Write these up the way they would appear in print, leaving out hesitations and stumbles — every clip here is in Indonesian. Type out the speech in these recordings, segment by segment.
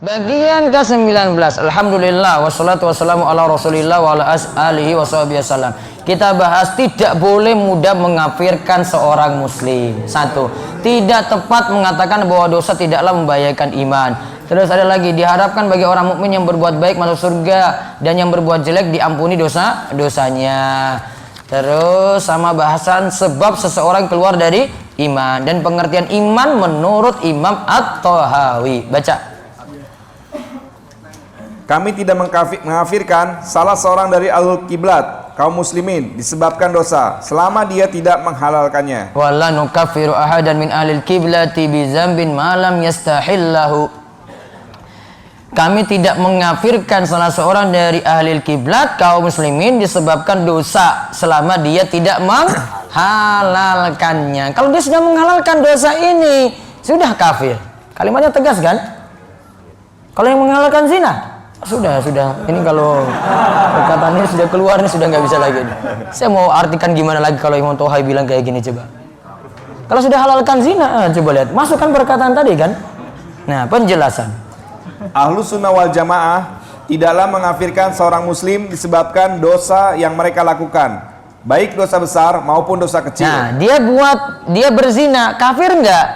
Bagian ke-19. Alhamdulillah wassalatu wassalamu ala Rasulillah wa ala alihi wasallam. Kita bahas tidak boleh mudah mengkafirkan seorang muslim. 1. Tidak tepat mengatakan bahwa dosa tidaklah membahayakan iman. Terus ada lagi, diharapkan bagi orang mukmin yang berbuat baik masuk surga dan yang berbuat jelek diampuni dosanya. Terus sama bahasan sebab seseorang keluar dari iman dan pengertian iman menurut Imam At-Tahawi. Baca. Kami tidak mengkafirkan salah seorang dari ahlul kiblat kaum muslimin disebabkan dosa selama dia tidak menghalalkannya. Wala nukaffiru ahadan min ahlil kiblati bi dzambin ma lam yastahillahu. Kami tidak mengkafirkan salah seorang dari ahlil kiblat kaum muslimin disebabkan dosa selama dia tidak menghalalkannya. Kalau dia sudah menghalalkan dosa ini, sudah kafir. Kalimatnya tegas kan? Kalau yang menghalalkan zina, sudah. Ini kalau perkataannya sudah keluar, ini sudah nggak bisa lagi. Saya mau artikan gimana lagi kalau Imam Tahawi bilang kayak gini, coba. Kalau sudah halalkan zina, coba lihat. Masukkan perkataan tadi kan? Nah, penjelasan. Ahlus sunnah wal jamaah tidaklah mengkafirkan seorang muslim disebabkan dosa yang mereka lakukan, baik dosa besar maupun dosa kecil. Nah, dia berzina, kafir enggak?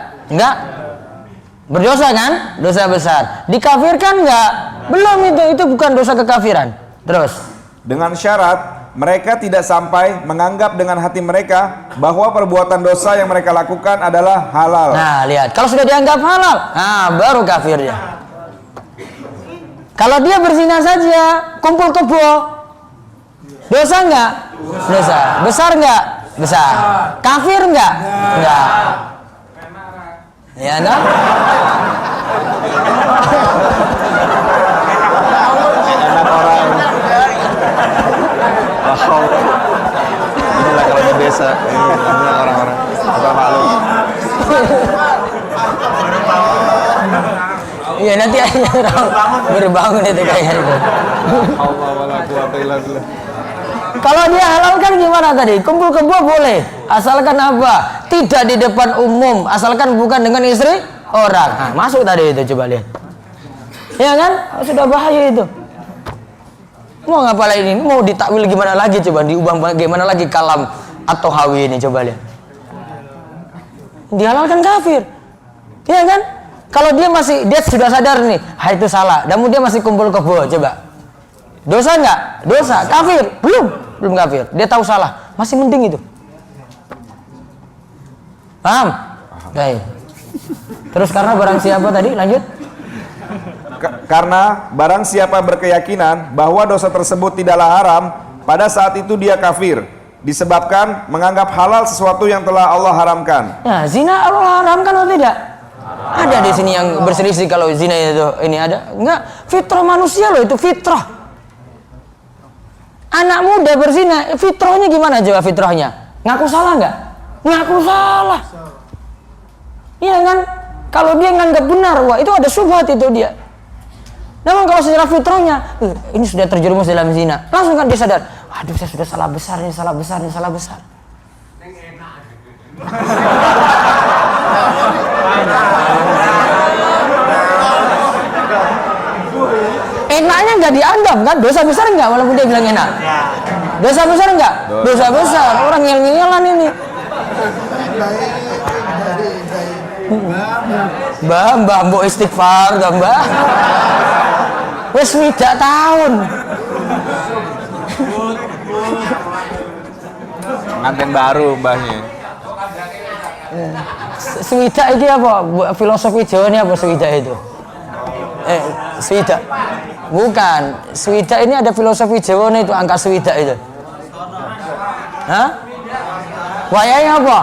Berdosa kan? Dosa besar. Dikafirkan enggak? Belum, itu bukan dosa kekafiran. Terus, dengan syarat mereka tidak sampai menganggap dengan hati mereka bahwa perbuatan dosa yang mereka lakukan adalah halal. Nah, lihat, kalau sudah dianggap halal, nah baru kafir dia. Kalau dia berzina saja, kumpul kebo, dosa enggak? Dosa. Besar enggak? Besar. Kafir enggak? Enggak. Ya, nah? Enak orang. Wow. Inilah kalau di desa, ini orang-orang apa malu. Iya, nanti aja berbangun itu kayaknya itu. Allah wala quwata illa billah. Kalau dia halalkan gimana tadi? Kumpul kebo boleh, asalkan apa? Tidak di depan umum, asalkan bukan dengan istri orang. Nah, masuk tadi itu, coba lihat. Ya kan? Sudah bahaya itu. Mau ngapain ini? Mau ditakwil gimana lagi? Coba diubah bagaimana lagi kalam atau hawi ini, coba lihat. Dihalalkan kafir. Ya kan? Kalau dia sudah sadar nih, itu salah. Namun dia masih kumpul kebo, coba. Dosa enggak? Dosa. Kafir? Belum kafir. Dia tahu salah, masih mending itu. Paham? Baik. Terus karena barang siapa tadi? Lanjut. Karena barang siapa berkeyakinan bahwa dosa tersebut tidaklah haram, pada saat itu dia kafir, disebabkan menganggap halal sesuatu yang telah Allah haramkan. Nah, zina Allah haramkan atau tidak? Ada di sini yang berselisih kalau zina itu ini ada. Enggak, fitrah manusia loh, itu fitrah. Anak muda berzina, fitrahnya gimana coba fitrahnya? Ngaku salah enggak? Ngaku salah. Iya kan? Kalau dia nganggap benar, wah itu ada syubhat itu dia. Namun kalau secara fitrahnya, ini sudah terjerumus dalam zina, langsung kan dia sadar, aduh saya sudah salah besar. Enaknya nggak dianggap kan? Dosa besar nggak walaupun dia bilang enak? Dosa besar nggak? Dosa besar. Orang ngel-ngelan ini. Mbak mbok istighfar dong mbak. Wes swidak tahun. Pengantin baru mbahnya. Swidak itu apa? Filosofi Jawa ini apa swidak itu? Swidak. Bukan. Swidak ini ada filosofi Jawa itu, angka swidak itu. Hah? Wayahe apa?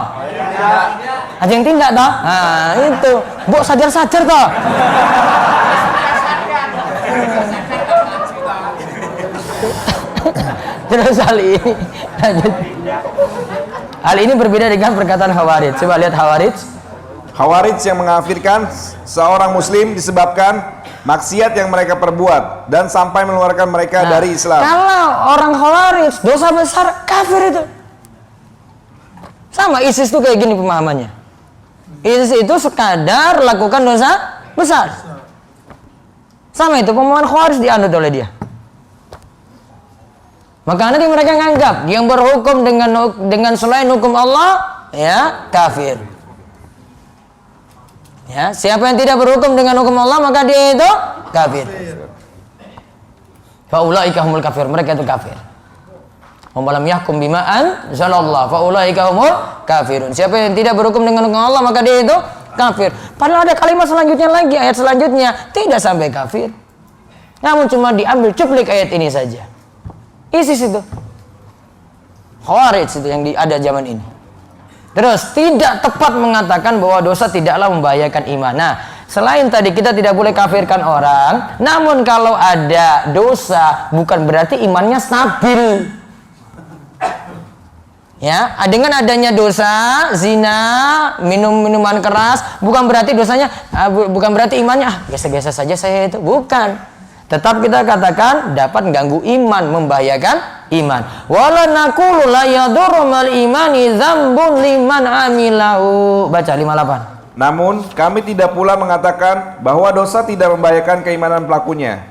Ada yang tindak toh? Nah, itu. Mbok sadar-sadar toh. Terus hal ini lanjut. Hal ini berbeda dengan perkataan Khawarij. Coba lihat Khawarij. Khawarij yang mengkafirkan seorang muslim disebabkan maksiat yang mereka perbuat dan sampai mengeluarkan mereka dari Islam. Kalau orang Khawarij dosa besar kafir itu. Sama ISIS itu kayak gini pemahamannya. ISIS itu sekadar lakukan dosa besar. Sama itu pemahaman Khawarij dianut oleh dia. Maka nanti mereka nganggap yang berhukum dengan selain hukum Allah ya kafir. Ya, siapa yang tidak berhukum dengan hukum Allah maka dia itu kafir. Faulaika humul kafir, mereka itu kafir. Walam yahkum bima anzalallah faulaika humul kafirun. Siapa yang tidak berhukum dengan hukum Allah maka dia itu kafir. Padahal ada kalimat selanjutnya lagi, ayat selanjutnya tidak sampai kafir. Namun cuma diambil cuplik ayat ini saja. ISIS itu, Khawarij itu yang ada zaman ini. Terus tidak tepat mengatakan bahwa dosa tidaklah membahayakan iman. Nah, selain tadi kita tidak boleh kafirkan orang, namun kalau ada dosa bukan berarti imannya stabil. Ya, dengan adanya dosa, zina, minum minuman keras, bukan berarti dosanya, bukan berarti imannya biasa-biasa saja saya itu, bukan. Tetap kita katakan dapat mengganggu iman, membahayakan iman. Wala naqulu la yadurru mal imani dzambun liman amilahu. Baca 58. Namun kami tidak pula mengatakan bahwa dosa tidak membahayakan keimanan pelakunya.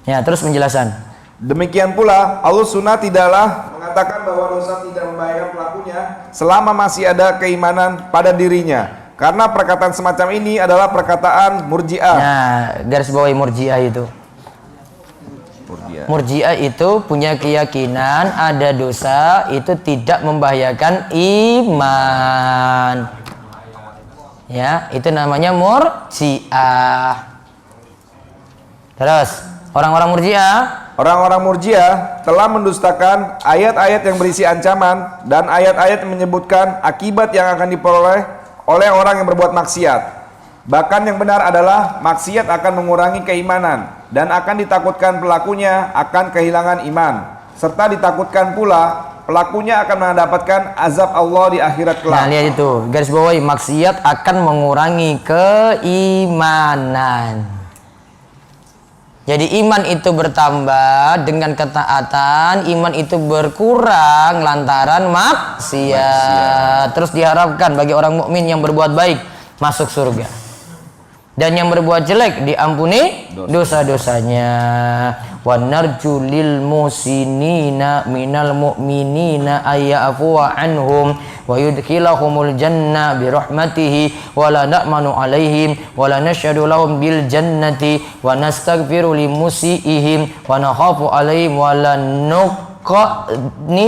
Ya, terus penjelasan. Demikian pula Allah Sunnah tidaklah mengatakan bahwa dosa tidak membahayakan pelakunya selama masih ada keimanan pada dirinya. Karena perkataan semacam ini adalah perkataan Murji'ah. Nah, garis bawahi Murji'ah itu. Murji'ah itu punya keyakinan ada dosa itu tidak membahayakan iman. Ya, itu namanya Murji'ah. Terus, orang-orang Murji'ah telah mendustakan ayat-ayat yang berisi ancaman dan ayat-ayat yang menyebutkan akibat yang akan diperoleh oleh orang yang berbuat maksiat. Bahkan yang benar adalah maksiat akan mengurangi keimanan dan akan ditakutkan pelakunya akan kehilangan iman, serta ditakutkan pula pelakunya akan mendapatkan azab Allah di akhirat kelak. Nah, lihat itu, garis bawahi maksiat akan mengurangi keimanan. Jadi iman itu bertambah dengan ketaatan, iman itu berkurang lantaran maksiat. Terus diharapkan bagi orang mukmin yang berbuat baik masuk surga. Dan yang berbuat jelek diampuni dosa-dosanya. Wa narju lil musinina minal mu'minina ayyafu anhum wa yudkhilahumul janna bi rahmatihi wa la na'manu alaihim wa la nashhadu lahum bil jannati wa nastaghfiru limusiihim wa nakhafu alaihim wa la nuqnituhum.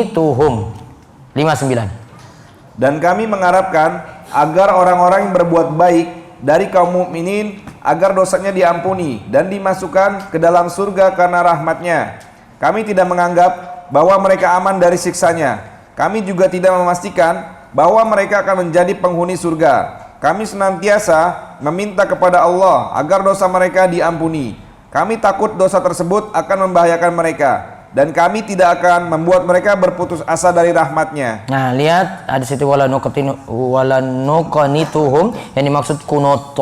59. Dan kami mengharapkan agar orang-orang yang berbuat baik dari kaum mukminin agar dosanya diampuni dan dimasukkan ke dalam surga karena rahmatnya. Kami tidak menganggap bahwa mereka aman dari siksanya. Kami juga tidak memastikan bahwa mereka akan menjadi penghuni surga. Kami senantiasa meminta kepada Allah agar dosa mereka diampuni. Kami takut dosa tersebut akan membahayakan mereka, dan kami tidak akan membuat mereka berputus asa dari rahmatnya. Nah, lihat ada situ wala nuqnituhum, yang dimaksud kunut.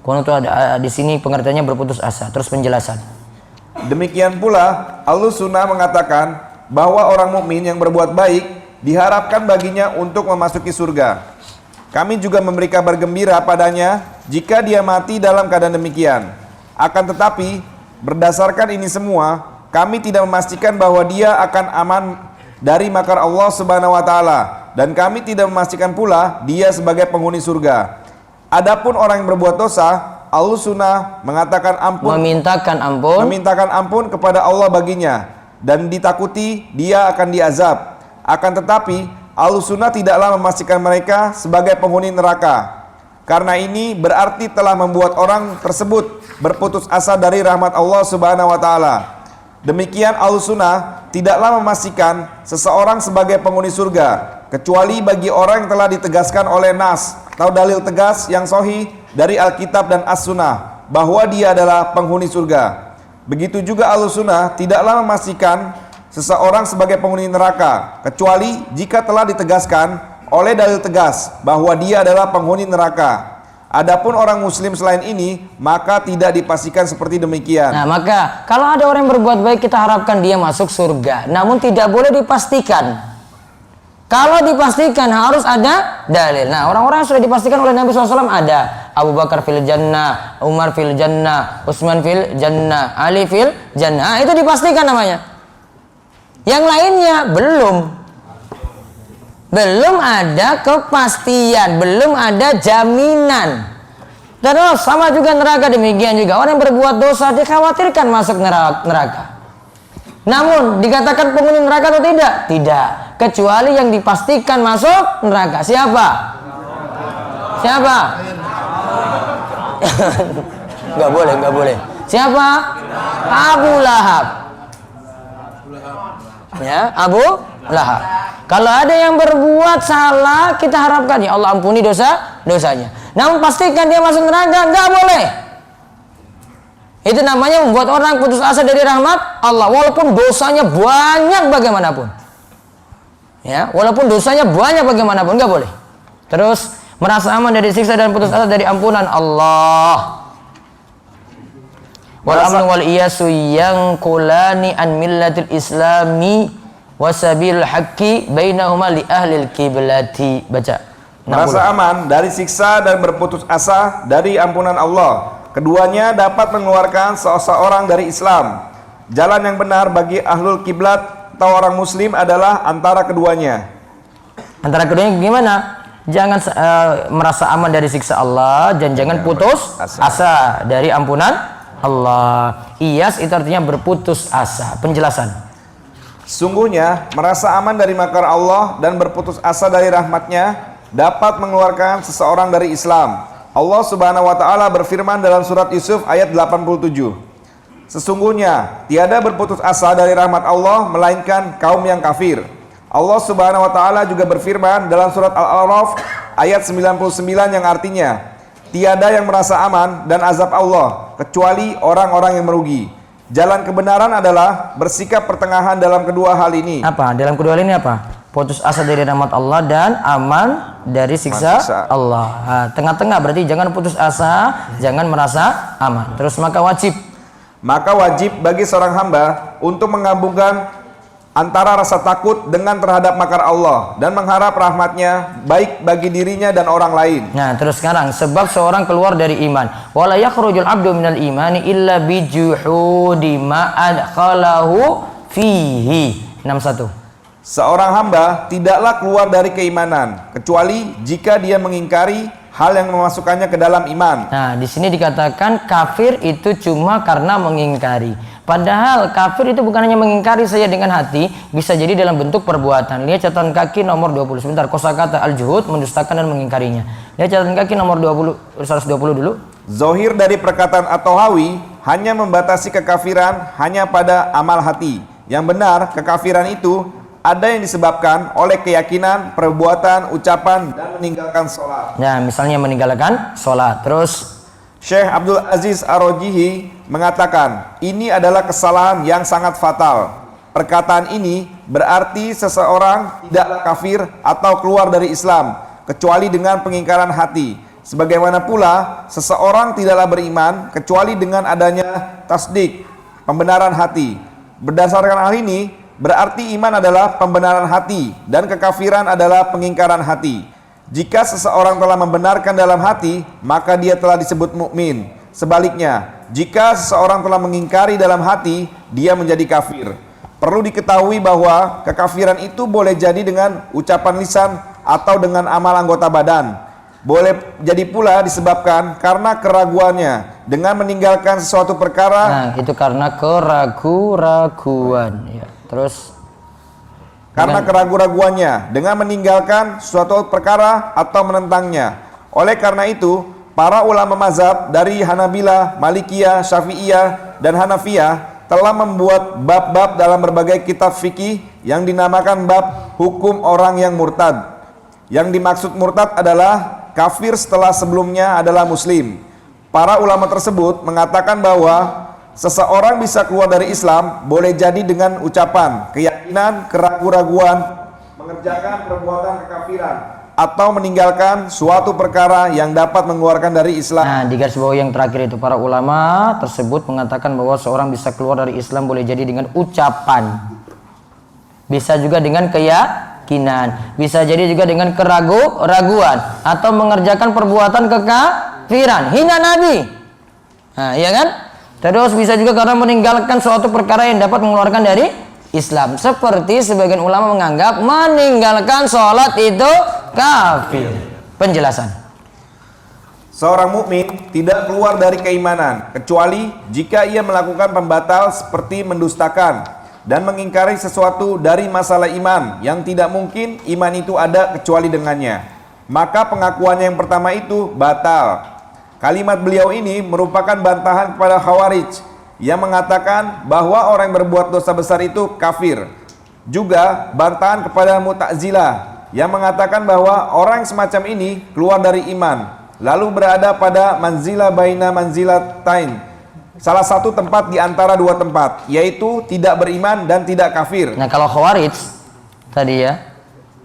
Kunut ada di sini pengertiannya berputus asa. Terus penjelasan. Demikian pula Allah Sunnah mengatakan bahwa orang mukmin yang berbuat baik diharapkan baginya untuk memasuki surga. Kami juga memberi kabar gembira padanya jika dia mati dalam keadaan demikian. Akan tetapi berdasarkan ini semua, kami tidak memastikan bahwa dia akan aman dari makar Allah Subhanahu wa taala, dan kami tidak memastikan pula dia sebagai penghuni surga. Adapun orang yang berbuat dosa, Allah Sunnah mengatakan memintakan ampun kepada Allah baginya, dan ditakuti dia akan diazab. Akan tetapi Allah Sunnah tidaklah memastikan mereka sebagai penghuni neraka. Karena ini berarti telah membuat orang tersebut berputus asa dari rahmat Allah Subhanahu wa taala. Demikian Ahlussunnah tidaklah memastikan seseorang sebagai penghuni surga kecuali bagi orang yang telah ditegaskan oleh nas atau dalil tegas yang sahih dari Alkitab dan As-Sunnah bahwa dia adalah penghuni surga. Begitu juga Ahlussunnah tidaklah memastikan seseorang sebagai penghuni neraka kecuali jika telah ditegaskan oleh dalil tegas bahwa dia adalah penghuni neraka. Adapun orang muslim selain ini maka tidak dipastikan seperti demikian. Nah, maka kalau ada orang yang berbuat baik kita harapkan dia masuk surga, namun tidak boleh dipastikan. Kalau dipastikan harus ada dalil. Nah, orang-orang yang sudah dipastikan oleh Nabi SAW ada. Abu Bakar fil jannah, Umar fil jannah, Utsman fil jannah, Ali fil jannah. Itu dipastikan namanya. Yang lainnya belum. Belum ada kepastian, belum ada jaminan. Terus sama juga neraka demikian juga. Orang yang berbuat dosa dikhawatirkan masuk neraka. Namun dikatakan penghuni neraka atau tidak? Tidak. Kecuali yang dipastikan masuk neraka. Siapa? Siapa? Nggak boleh, nggak boleh. Siapa? Abu Lahab. Ya, Abu Lahab. Kalau ada yang berbuat salah, kita harapkan ya Allah ampuni dosanya. Namun pastikan dia masuk neraka, nggak boleh. Itu namanya membuat orang putus asa dari rahmat Allah, walaupun dosanya banyak bagaimanapun. Ya, walaupun dosanya banyak bagaimanapun, nggak boleh. Terus merasa aman dari siksa dan putus asa dari ampunan Allah. Wal amnu wal iyasu yang kulani an millatil islami wasabil haqqi bainahuma li ahlil kiblati. Baca. Merasa aman dari siksa dan berputus asa dari ampunan Allah. Keduanya dapat mengeluarkan seseorang dari Islam. Jalan yang benar bagi ahlul kiblat atau orang muslim adalah antara keduanya. Antara keduanya gimana? Jangan merasa aman dari siksa Allah dan jangan putus asa dari ampunan Allah. Iyas itu artinya berputus asa. Penjelasan. Sungguhnya merasa aman dari makar Allah dan berputus asa dari rahmatnya dapat mengeluarkan seseorang dari Islam. Allah Subhanahu wa taala berfirman dalam surat Yusuf ayat 87. Sesungguhnya tiada berputus asa dari rahmat Allah melainkan kaum yang kafir. Allah Subhanahu wa taala juga berfirman dalam surat Al-A'raf ayat 99 yang artinya tiada yang merasa aman dan azab Allah kecuali orang-orang yang merugi. Jalan kebenaran adalah bersikap pertengahan dalam kedua hal ini. Apa? Dalam kedua hal ini apa? Putus asa dari rahmat Allah dan aman dari siksa Allah. Nah, tengah-tengah berarti jangan putus asa, jangan merasa aman. Terus maka wajib bagi seorang hamba untuk menggabungkan antara rasa takut dengan terhadap makar Allah dan mengharap rahmatnya baik bagi dirinya dan orang lain. Nah, terus sekarang sebab seorang keluar dari iman. Wala yakhrujul abdu minal imani illa bijuhudi ma adkhalahu fihi. 61. Seorang hamba tidaklah keluar dari keimanan kecuali jika dia mengingkari hal yang memasukkannya ke dalam iman. Nah, di sini dikatakan kafir itu cuma karena mengingkari. Padahal kafir itu bukan hanya mengingkari saja dengan hati, bisa jadi dalam bentuk perbuatan. Lihat catatan kaki nomor 20. Sebentar, kosakata al-juhud mendustakan dan mengingkarinya. Lihat catatan kaki nomor 120 dulu. Zohir dari perkataan atau hawi hanya membatasi kekafiran hanya pada amal hati. Yang benar, kekafiran itu ada yang disebabkan oleh keyakinan, perbuatan, ucapan, dan meninggalkan sholat. Ya, misalnya meninggalkan sholat. Terus Syekh Abdul Aziz Ar-Rajihi mengatakan, ini adalah kesalahan yang sangat fatal. Perkataan ini berarti seseorang tidaklah kafir atau keluar dari Islam, kecuali dengan pengingkaran hati. Sebagaimana pula, seseorang tidaklah beriman, kecuali dengan adanya tasdik, pembenaran hati. Berdasarkan hal ini, berarti iman adalah pembenaran hati dan kekafiran adalah pengingkaran hati. Jika seseorang telah membenarkan dalam hati, maka dia telah disebut mukmin. Sebaliknya, jika seseorang telah mengingkari dalam hati, dia menjadi kafir. Perlu diketahui bahwa kekafiran itu boleh jadi dengan ucapan lisan atau dengan amal anggota badan. Boleh jadi pula disebabkan karena keraguannya dengan meninggalkan sesuatu perkara. Nah, itu karena keraguan ya. Terus karena keraguan-raguannya dengan meninggalkan suatu perkara atau menentangnya. Oleh karena itu, para ulama mazhab dari Hanabilah, Malikiyah, Syafi'iyah, dan Hanafiyah telah membuat bab-bab dalam berbagai kitab fikih yang dinamakan bab hukum orang yang murtad. Yang dimaksud murtad adalah kafir setelah sebelumnya adalah muslim. Para ulama tersebut mengatakan bahwa seseorang bisa keluar dari Islam boleh jadi dengan ucapan, keyakinan, keraguan-raguan, mengerjakan perbuatan kekafiran, atau meninggalkan suatu perkara yang dapat mengeluarkan dari Islam. Nah, di garis bawah yang terakhir itu, para ulama tersebut mengatakan bahwa seorang bisa keluar dari Islam boleh jadi dengan ucapan, bisa juga dengan keyakinan. Bisa jadi juga dengan keraguan atau mengerjakan perbuatan kekafiran, hina Nabi. Nah, iya kan? Terus bisa juga karena meninggalkan suatu perkara yang dapat mengeluarkan dari Islam. Seperti sebagian ulama menganggap meninggalkan sholat itu kafir. Penjelasan. Seorang mukmin tidak keluar dari keimanan kecuali jika ia melakukan pembatal seperti mendustakan dan mengingkari sesuatu dari masalah iman yang tidak mungkin iman itu ada kecuali dengannya. Maka pengakuannya yang pertama itu batal. Kalimat beliau ini merupakan bantahan kepada Khawarij yang mengatakan bahwa orang yang berbuat dosa besar itu kafir. Juga bantahan kepada Mu'tazilah yang mengatakan bahwa orang yang semacam ini keluar dari iman, lalu berada pada manzilah baina manzilatain, salah satu tempat di antara dua tempat, yaitu tidak beriman dan tidak kafir. Nah, kalau Khawarij tadi ya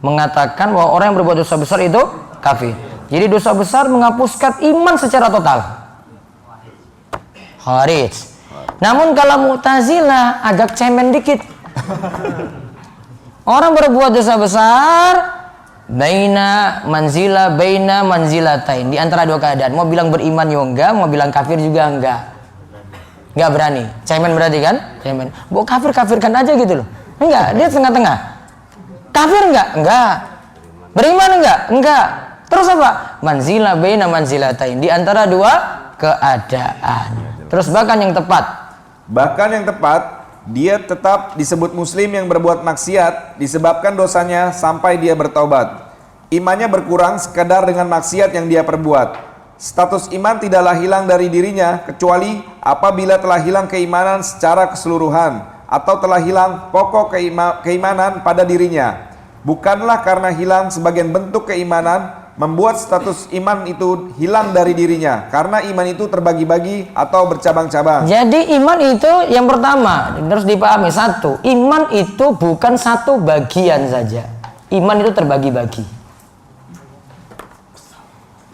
mengatakan bahwa orang yang berbuat dosa besar itu kafir. Jadi dosa besar menghapuskan iman secara total. Khawarij. Namun kalau Mu'tazilah agak cemen dikit. Orang berbuat dosa besar baina manzilatain, di antara dua keadaan. Mau bilang beriman ya enggak, mau bilang kafir juga enggak. Enggak berani. Cemen berarti kan? Cemen. Mau kafirkan aja gitu loh. Enggak, dia tengah-tengah. Kafir enggak? Enggak. Beriman enggak? Enggak. Terus apa? Manzilah baina manzilatain, di antara dua keadaan. Terus bahkan yang tepat, dia tetap disebut muslim yang berbuat maksiat disebabkan dosanya sampai dia bertaubat. Imannya berkurang sekadar dengan maksiat yang dia perbuat. Status iman tidaklah hilang dari dirinya kecuali apabila telah hilang keimanan secara keseluruhan atau telah hilang pokok keimanan pada dirinya. Bukanlah karena hilang sebagian bentuk keimanan membuat status iman itu hilang dari dirinya, karena iman itu terbagi-bagi atau bercabang-cabang. Jadi iman itu yang pertama harus dipahami, satu, iman itu bukan satu bagian saja. Iman itu terbagi-bagi.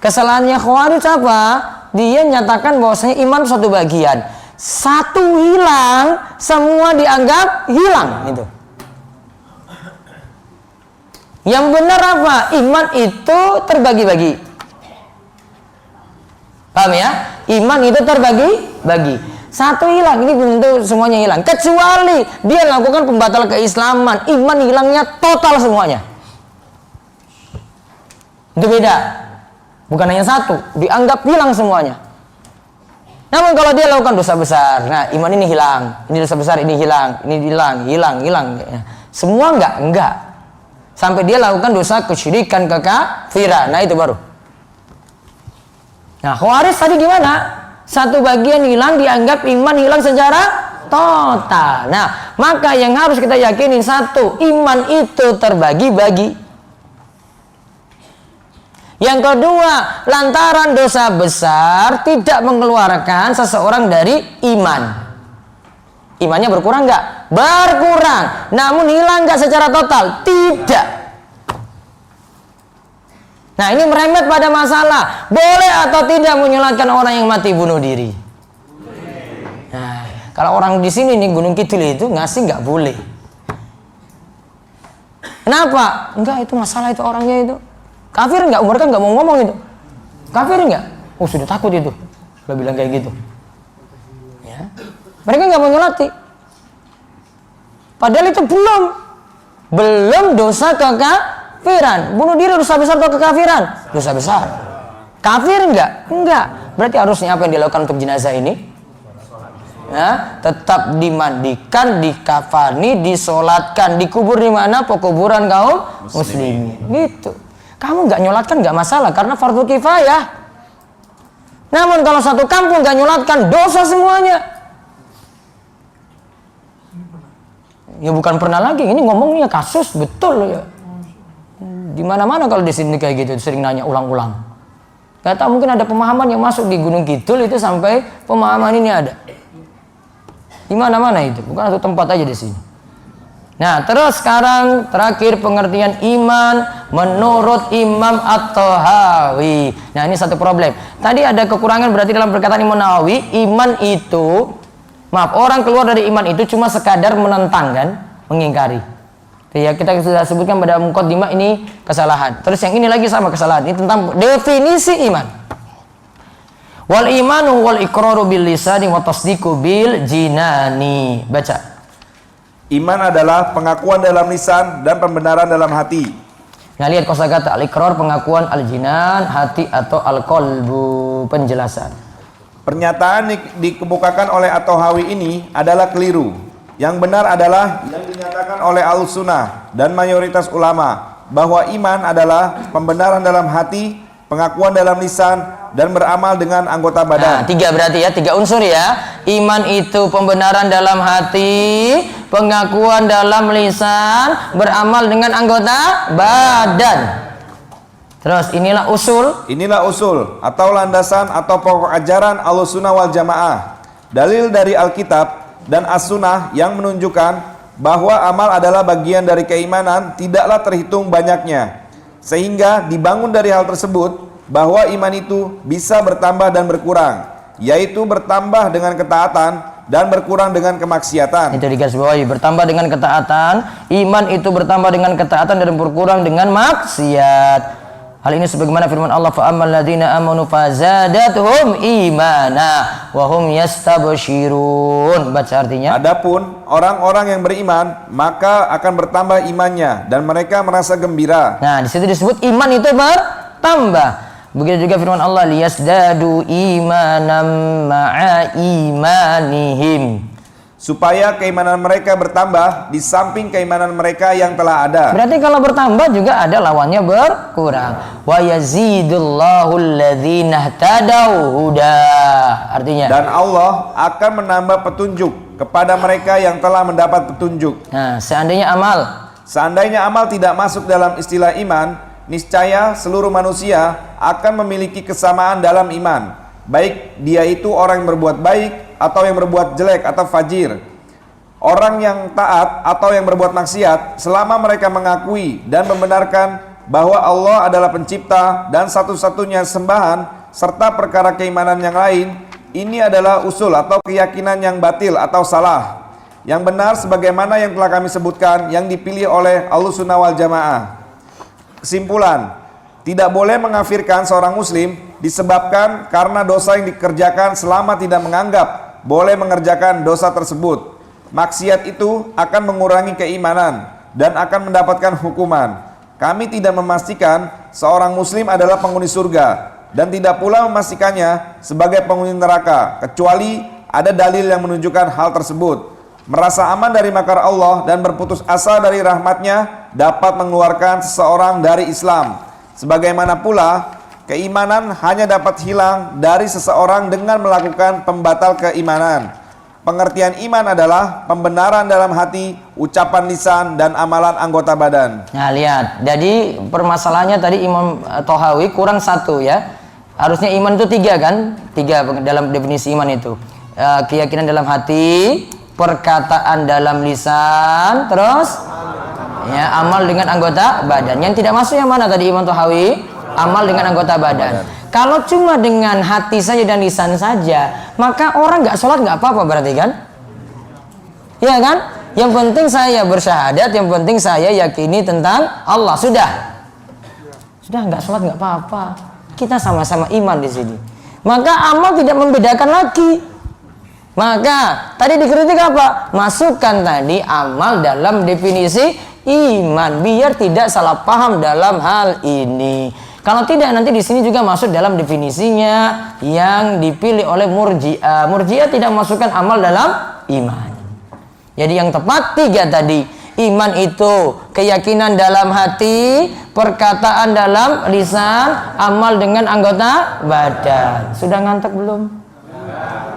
Kesalahannya Khawarij apa? Dia nyatakan bahwasanya iman satu bagian. Satu hilang, semua dianggap hilang itu. Yang benar apa? Iman itu terbagi-bagi. Paham ya? Iman itu terbagi-bagi. Satu hilang, ini tentu semuanya hilang. Kecuali dia lakukan pembatal keislaman, iman hilangnya total semuanya. Itu beda. Bukan hanya satu, dianggap hilang semuanya. Namun kalau dia lakukan dosa besar, nah iman ini hilang, ini dosa besar ini hilang, ini hilang. Semua enggak. Sampai dia lakukan dosa kesyirikan, kekafiran. Nah itu baru. Nah Khawarij tadi gimana? Satu bagian hilang dianggap iman hilang secara total. Nah maka yang harus kita yakini, satu, iman itu terbagi-bagi. Yang kedua, lantaran dosa besar tidak mengeluarkan seseorang dari iman. Imannya berkurang nggak? Berkurang. Namun hilang nggak secara total? Tidak. Nah ini merembet pada masalah boleh atau tidak menyolatkan orang yang mati bunuh diri. Nah kalau orang di sini nih Gunung Kidul itu ngasih nggak boleh. Kenapa? Enggak, itu masalah itu orangnya itu. Kafir nggak? Mereka nggak mau ngomong itu. Kafir nggak? Oh sudah takut itu. Udah bilang kayak gitu. Ya. Mereka nggak mau nyolati. Padahal itu belum dosa kekafiran. Bunuh diri dosa besar atau kekafiran? Dosa besar. Kafir enggak? Enggak. Berarti harusnya apa yang dilakukan untuk jenazah ini? Ya, tetap dimandikan, dikafani, disolatkan, dikubur di mana? Pekuburan kaum muslimin. Gitu. Kamu nggak nyolatkan nggak masalah karena fardu kifayah. Namun kalau satu kampung nggak nyolatkan, dosa semuanya. Ya bukan pernah lagi, ini ngomongnya kasus betul ya. Di mana-mana kalau di sini kayak gitu sering nanya ulang-ulang. Gak tahu mungkin ada pemahaman yang masuk di Gunung Kidul itu sampai pemahaman ini ada. Di mana-mana itu, bukan satu tempat aja di sini. Nah, terus sekarang terakhir pengertian iman menurut Imam At-Tahawi. Nah, ini satu problem. Tadi ada kekurangan berarti dalam perkataan Imam Nawawi, iman itu orang keluar dari iman itu cuma sekadar menentang kan, mengingkari. Ya, kita sudah sebutkan pada muqaddimah ini kesalahan. Terus yang ini lagi sama kesalahan. Ini tentang definisi iman. Wal imanu wal iqraru bil lisani wa tasdiqu bil jinani. Baca. Iman adalah pengakuan dalam lisan dan pembenaran dalam hati. Nah, lihat kosakata al-iqrar, pengakuan, al-jinan, hati atau al-qalbu, penjelasan. Pernyataan dikemukakan oleh At-Tahawi ini adalah keliru. Yang benar adalah yang dinyatakan oleh Ahlussunnah dan mayoritas ulama bahwa iman adalah pembenaran dalam hati, pengakuan dalam lisan, dan beramal dengan anggota badan. Nah, 3 berarti ya, 3 unsur ya. Iman itu pembenaran dalam hati, pengakuan dalam lisan, beramal dengan anggota badan. Terus inilah usul. Inilah usul atau landasan atau pokok ajaran Ahlussunnah wal Jamaah. Dalil dari Alkitab dan As-Sunnah yang menunjukkan bahwa amal adalah bagian dari keimanan tidaklah terhitung banyaknya. Sehingga dibangun dari hal tersebut bahwa iman itu bisa bertambah dan berkurang, yaitu bertambah dengan ketaatan dan berkurang dengan kemaksiatan. Itu digarisbawahi, bertambah dengan ketaatan, iman itu bertambah dengan ketaatan dan berkurang dengan maksiat. Hal ini sebagaimana firman Allah, fa ammal ladzina amanu fazadatuhum imana wa hum yastabshirun. Baca artinya. Adapun orang-orang yang beriman maka akan bertambah imannya dan mereka merasa gembira. Nah, di situ disebut iman itu bertambah. Begitu juga firman Allah, liyasdadu imanam ma'a imanihim. Supaya keimanan mereka bertambah di samping keimanan mereka yang telah ada. Berarti kalau bertambah juga ada lawannya berkurang. Wa yazidullahu alladzina ihtadaw huda. Artinya. Dan Allah akan menambah petunjuk kepada mereka yang telah mendapat petunjuk. Nah, seandainya amal tidak masuk dalam istilah iman, niscaya seluruh manusia akan memiliki kesamaan dalam iman. Baik dia itu orang yang berbuat baik atau yang berbuat jelek atau fajir, orang yang taat atau yang berbuat maksiat, selama mereka mengakui dan membenarkan bahwa Allah adalah pencipta dan satu-satunya sembahan serta perkara keimanan yang lain. Ini adalah usul atau keyakinan yang batil atau salah. Yang benar sebagaimana yang telah kami sebutkan yang dipilih oleh Ahlussunnah wal Jamaah. Kesimpulan, tidak boleh mengkafirkan seorang muslim disebabkan karena dosa yang dikerjakan selama tidak menganggap boleh mengerjakan dosa tersebut. Maksiat itu akan mengurangi keimanan dan akan mendapatkan hukuman. Kami tidak memastikan seorang muslim adalah penghuni surga dan tidak pula memastikannya sebagai penghuni neraka, kecuali ada dalil yang menunjukkan hal tersebut. Merasa aman dari makar Allah dan berputus asa dari rahmatnya dapat mengeluarkan seseorang dari Islam. Sebagaimana pula keimanan hanya dapat hilang dari seseorang dengan melakukan pembatal keimanan. Pengertian iman adalah pembenaran dalam hati, ucapan lisan, dan amalan anggota badan. Nah, lihat. Jadi permasalahannya tadi Imam Tahawi kurang 1 ya. Harusnya iman itu 3 kan? 3 dalam definisi iman itu. Keyakinan dalam hati, perkataan dalam lisan, terus ya amal dengan anggota badan. Yang tidak masuk yang mana tadi Imam Tahawi? Amal dengan anggota badan. Kalau cuma dengan hati saja dan lisan saja, maka orang nggak sholat nggak apa-apa berarti kan? Iya kan? Yang penting saya bersyahadat, yang penting saya yakini tentang Allah. Sudah nggak sholat nggak apa-apa. Kita sama-sama iman di sini. Maka amal tidak membedakan lagi. Maka tadi dikritik apa? Masukkan tadi amal dalam definisi iman biar tidak salah paham dalam hal ini. Kalau tidak nanti di sini juga masuk dalam definisinya yang dipilih oleh Murji'ah. Murji'ah tidak masukkan amal dalam iman. Jadi yang tepat 3 tadi. Iman itu keyakinan dalam hati, perkataan dalam lisan, amal dengan anggota badan. Sudah ngantuk belum?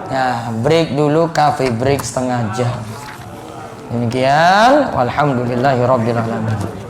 Ya, break dulu, cafe break setengah jam. Demikian, walhamdulillahirabbil alamin.